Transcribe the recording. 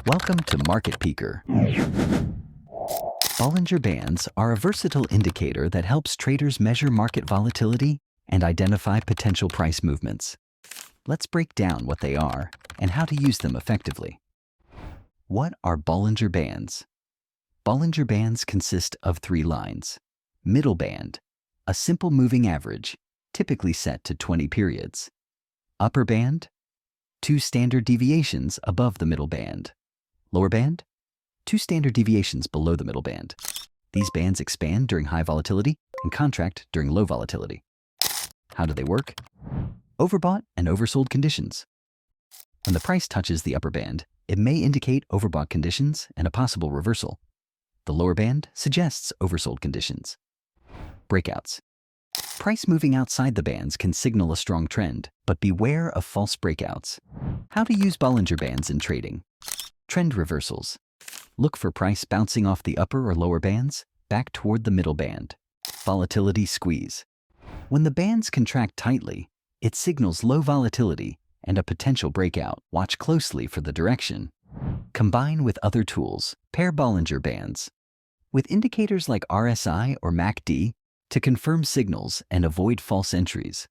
Welcome to Market Peeker. Bollinger Bands are a versatile indicator that helps traders measure market volatility and identify potential price movements. Let's break down what they are and how to use them effectively. What are Bollinger Bands? Bollinger Bands consist of 3 lines. Middle band, a simple moving average, typically set to 20 periods. Upper band, 2 standard deviations above the middle band. Lower band, 2 standard deviations below the middle band. These bands expand during high volatility and contract during low volatility. How do they work? Overbought and oversold conditions. When the price touches the upper band, it may indicate overbought conditions and a possible reversal. The lower band suggests oversold conditions. Breakouts. Price moving outside the bands can signal a strong trend, but beware of false breakouts. How to use Bollinger Bands in trading. Trend reversals. Look for price bouncing off the upper or lower bands, back toward the middle band. Volatility squeeze. When the bands contract tightly, it signals low volatility and a potential breakout. Watch closely for the direction. Combine with other tools. Pair Bollinger Bands with indicators like RSI or MACD to confirm signals and avoid false entries.